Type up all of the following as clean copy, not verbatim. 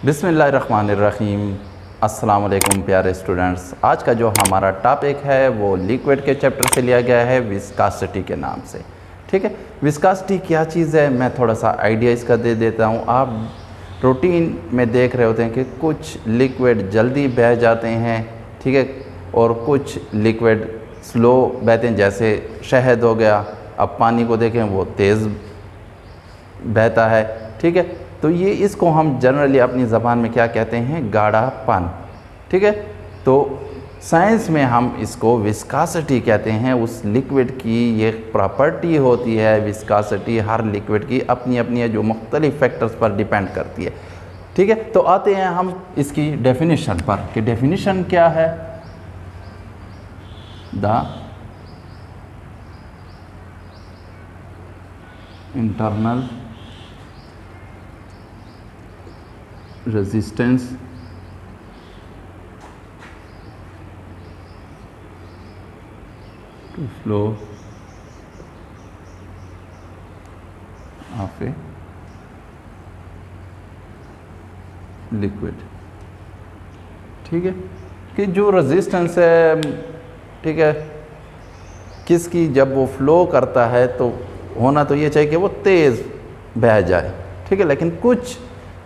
बिस्मिल्लाहिर्रहमानिर्रहीम। अस्सलाम वालेकुम प्यारे स्टूडेंट्स। आज का जो हमारा टॉपिक है वो लिक्विड के चैप्टर से लिया गया है विस्कासिटी के नाम से। ठीक है, विस्कासिटी क्या चीज़ है मैं थोड़ा सा आइडिया इसका दे देता हूँ। आप रूटीन में देख रहे होते हैं कि कुछ लिक्विड जल्दी बह जाते हैं, ठीक है, और कुछ लिक्विड स्लो बहते हैं, जैसे शहद हो गया। अब पानी को देखें वो तेज़ बहता है, ठीक है। तो ये इसको हम जनरली अपनी ज़बान में क्या कहते हैं, गाढ़ापन, ठीक है। तो साइंस में हम इसको विस्कासिटी कहते हैं। उस लिक्विड की ये प्रॉपर्टी होती है विस्कासिटी, हर लिक्विड की अपनी अपनी है जो मुख्तलिफ फैक्टर्स पर डिपेंड करती है, ठीक है। तो आते हैं हम इसकी डेफिनेशन पर कि डेफिनेशन क्या है। The internal resistance to flow of a liquid, ठीक है। कि जो रेजिस्टेंस है, ठीक है, किसकी, जब वो फ्लो करता है तो होना तो ये चाहिए कि वो तेज़ बह जाए, ठीक है। लेकिन कुछ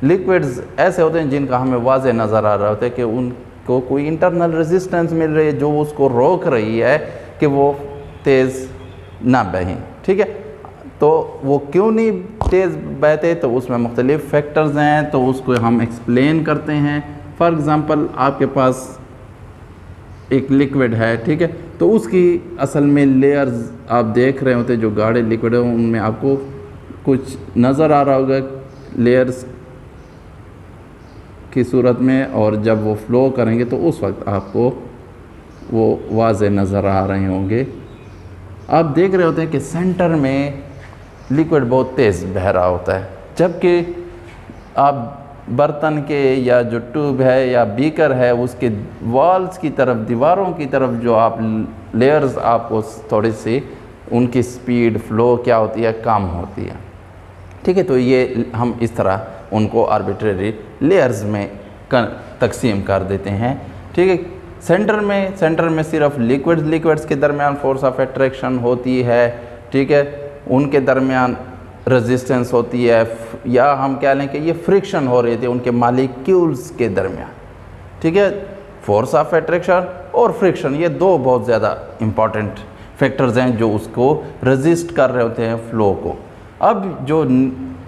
लिक्विड्स ऐसे होते हैं जिनका हमें वाज़े नज़र आ रहा होता है कि उनको कोई इंटरनल रेजिस्टेंस मिल रही है जो उसको रोक रही है कि वो तेज़ ना बहें, ठीक है। तो वो क्यों नहीं तेज़ बहते, तो उसमें मुख्तलिफ फैक्टर्स हैं, तो उसको हम एक्सप्लेन करते हैं। फॉर एग्ज़ाम्पल आपके पास एक लिक्विड है, ठीक है, तो उसकी असल में लेयर्स आप देख रहे होते हैं, जो गाढ़े लिक्विड है उनमें आपको कुछ नज़र आ रहा होगा लेयर्स की सूरत में, और जब वो फ्लो करेंगे तो उस वक्त आपको वो वाज़े नज़र आ रहे होंगे। आप देख रहे होते हैं कि सेंटर में लिक्विड बहुत तेज़ बह रहा होता है, जबकि आप बर्तन के या जो ट्यूब है या बीकर है उसके वॉल्स की तरफ, दीवारों की तरफ जो आप लेयर्स आपको थोड़ी सी उनकी स्पीड फ्लो क्या होती है, कम होती है, ठीक है। तो ये हम इस तरह उनको आर्बिट्रेरी लेयर्स में तकसीम कर देते हैं, ठीक है। सेंटर में सिर्फ लिक्विड्स के दरमियान फोर्स ऑफ अट्रैक्शन होती है, ठीक है, उनके दरमियान रेजिस्टेंस होती है, या हम कह लें कि ये फ्रिक्शन हो रही थी उनके मालिक्यूल्स के दरमियान, ठीक है। फोर्स ऑफ अट्रैक्शन और फ्रिक्शन ये दो बहुत ज़्यादा इम्पॉर्टेंट फैक्टर्स हैं जो उसको रेजिस्ट कर रहे होते हैं फ्लो को। अब जो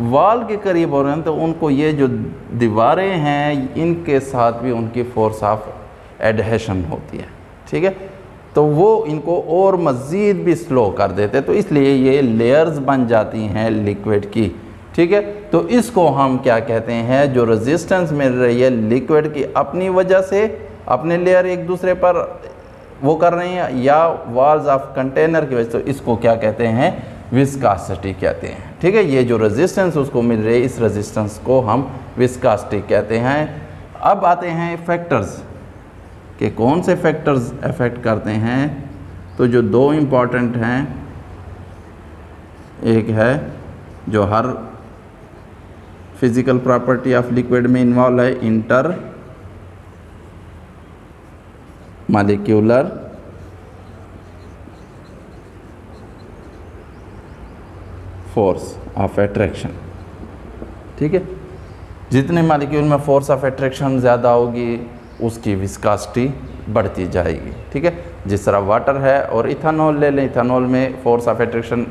वाल के करीब हो रहे हैं तो उनको ये जो दीवारें हैं इनके साथ भी उनकी फोर्स ऑफ एडहेशन होती है, ठीक है। तो वो इनको और मज़ीद भी स्लो कर देते हैं, तो इसलिए ये लेयर्स बन जाती हैं लिक्विड की, ठीक है। तो इसको हम क्या कहते हैं, जो रेजिस्टेंस मिल रही है लिक्विड की अपनी वजह से, अपने लेयर एक दूसरे पर वो कर रहे हैं, या वॉल्स ऑफ कंटेनर की वजह से, तो इसको क्या कहते हैं, विस्कासिटी कहते हैं, ठीक है। ये जो रेजिस्टेंस उसको मिल रही है, इस रेजिस्टेंस को हम विस्कासिटी कहते हैं। अब आते हैं फैक्टर्स कि कौन से फैक्टर्स अफेक्ट करते हैं। तो जो दो इम्पॉर्टेंट हैं, एक है जो हर फिज़िकल प्रॉपर्टी ऑफ लिक्विड में इन्वॉल्व है, inter molecular force of attraction, ठीक है। जितने मॉलिक्यूल में फोर्स ऑफ अट्रैक्शन ज़्यादा होगी उसकी विस्कासिटी बढ़ती जाएगी, ठीक है। जिस तरह वाटर है और इथानॉल ले लें, इथानॉल में force of attraction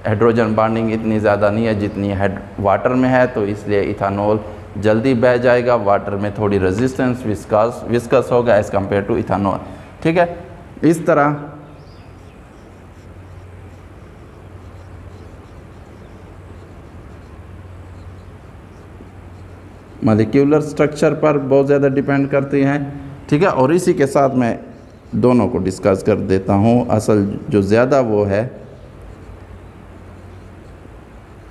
hydrogen bonding इतनी ज़्यादा नहीं है जितनी वाटर में है, तो इसलिए इथानॉल जल्दी बह जाएगा। वाटर में थोड़ी रेजिस्टेंस विस्कस होगा एज़ कम्पेयर टू इथानॉल, ठीक है। इस तरह मॉलिक्यूलर स्ट्रक्चर पर बहुत ज़्यादा डिपेंड करती हैं, ठीक है। और इसी के साथ मैं दोनों को डिस्कस कर देता हूँ। असल जो ज़्यादा वो है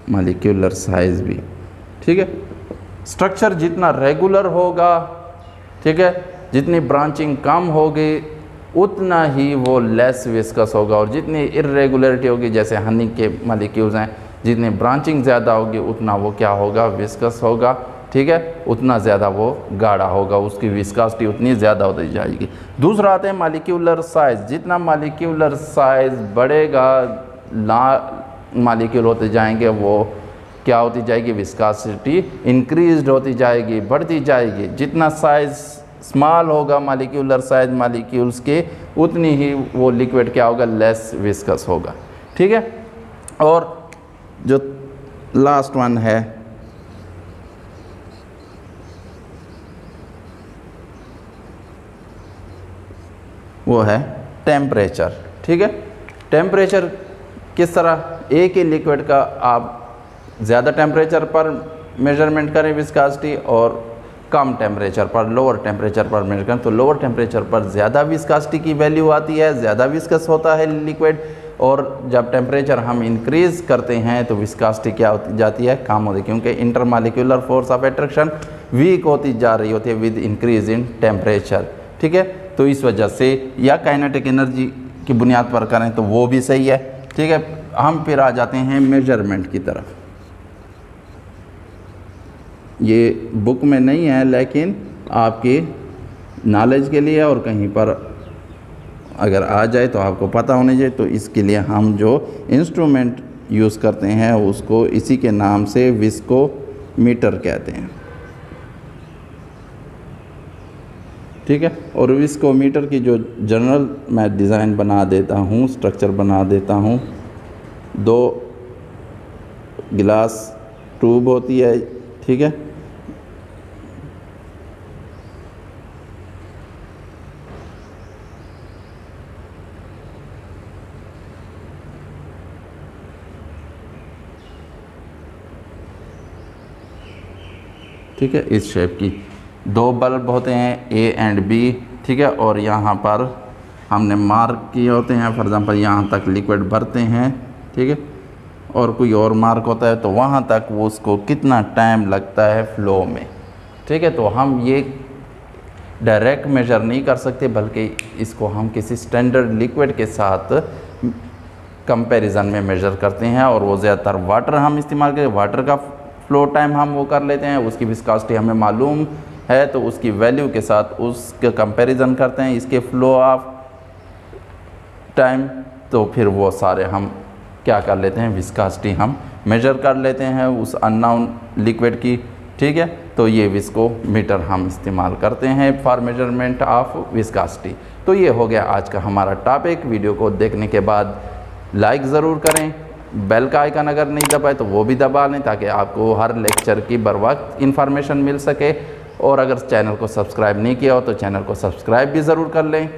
मॉलिक्यूलर साइज़ भी, ठीक है। स्ट्रक्चर जितना रेगुलर होगा, ठीक है, जितनी ब्रांचिंग कम होगी उतना ही वो लेस विस्कस होगा, और जितनी इर्रेगुलरिटी होगी, जैसे हनी के मॉलिक्यूल्स हैं, जितनी ब्रांचिंग ज़्यादा होगी उतना वो क्या होगा, विस्कस होगा, ठीक है, उतना ज़्यादा वो गाढ़ा होगा, उसकी विस्कोसिटी उतनी ज़्यादा होती जाएगी। दूसरा आता है मॉलिक्यूलर साइज़। जितना मॉलिक्यूलर साइज़ बढ़ेगा, मॉलिक्यूल होते जाएंगे, वो क्या होती जाएगी, विस्कोसिटी इंक्रीज्ड होती जाएगी, बढ़ती जाएगी। जितना साइज़ स्मॉल होगा मॉलिक्यूलर साइज मॉलिक्यूल्स के, उतनी ही वो लिक्विड क्या होगा, लेस विस्कस होगा। ठीक है, और जो लास्ट वन है वो है टेम्परेचर। ठीक है, टेम्परेचर किस तरह, एक ही लिक्विड का आप ज़्यादा टेम्परेचर पर मेजरमेंट करें विस्कोसिटी और कम टेम्परेचर पर, लोअर टेम्परेचर पर मेजर करें, तो लोअर टेम्परेचर पर ज़्यादा विस्कोसिटी की वैल्यू आती है, ज़्यादा विस्कस होता है लिक्विड। और जब टेम्परेचर हम इंक्रीज़ करते हैं तो विस्कोसिटी क्या होती जाती है, कम होती है, क्योंकि intermolecular force of attraction weak होती जा रही होती है विद इंक्रीज इन टेम्परेचर। ठीक है, तो इस वजह से, या काइनेटिक एनर्जी की बुनियाद पर करें तो वो भी सही है। ठीक है, हम फिर आ जाते हैं मेजरमेंट की तरफ। ये बुक में नहीं है, लेकिन आपके नॉलेज के लिए और कहीं पर अगर आ जाए तो आपको पता होने चाहिए। तो इसके लिए हम जो इंस्ट्रूमेंट यूज़ करते हैं उसको इसी के नाम से विस्कोमीटर कहते हैं। ठीक है, और विस्कोमीटर की जो जनरल मैं डिज़ाइन बना देता हूँ, स्ट्रक्चर बना देता हूँ। 2 गिलास ट्यूब होती है। ठीक है, ठीक है, इस शेप की 2 बल्ब होते हैं, ए एंड बी। ठीक है, और यहाँ पर हमने मार्क किए होते हैं, फॉर एग्जांपल यहाँ तक लिक्विड भरते हैं। ठीक है, और कोई और मार्क होता है तो वहाँ तक वो उसको कितना टाइम लगता है फ्लो में। ठीक है, तो हम ये डायरेक्ट मेजर नहीं कर सकते, बल्कि इसको हम किसी स्टैंडर्ड लिक्विड के साथ कंपैरिजन में मेजर करते हैं। और वो ज़्यादातर वाटर हम इस्तेमाल करते हैं, वाटर का फ्लो टाइम हम वो कर लेते हैं, उसकी विस्कोसिटी हमें मालूम है तो उसकी वैल्यू के साथ उसके कंपैरिजन करते हैं, इसके फ्लो ऑफ टाइम। तो फिर वो सारे हम क्या कर लेते हैं, विस्कोसिटी हम मेजर कर लेते हैं उस अननोन लिक्विड की। ठीक है, तो ये विस्कोमीटर हम इस्तेमाल करते हैं फॉर मेजरमेंट ऑफ विस्कोसिटी। तो ये हो गया आज का हमारा टॉपिक। वीडियो को देखने के बाद लाइक ज़रूर करें, बेल का आइकन अगर नहीं दबाए तो वो भी दबा लें, ताकि आपको हर लेक्चर की बर वक्त इन्फॉर्मेशन मिल सके। और अगर चैनल को सब्सक्राइब नहीं किया हो तो चैनल को सब्सक्राइब भी ज़रूर कर लें।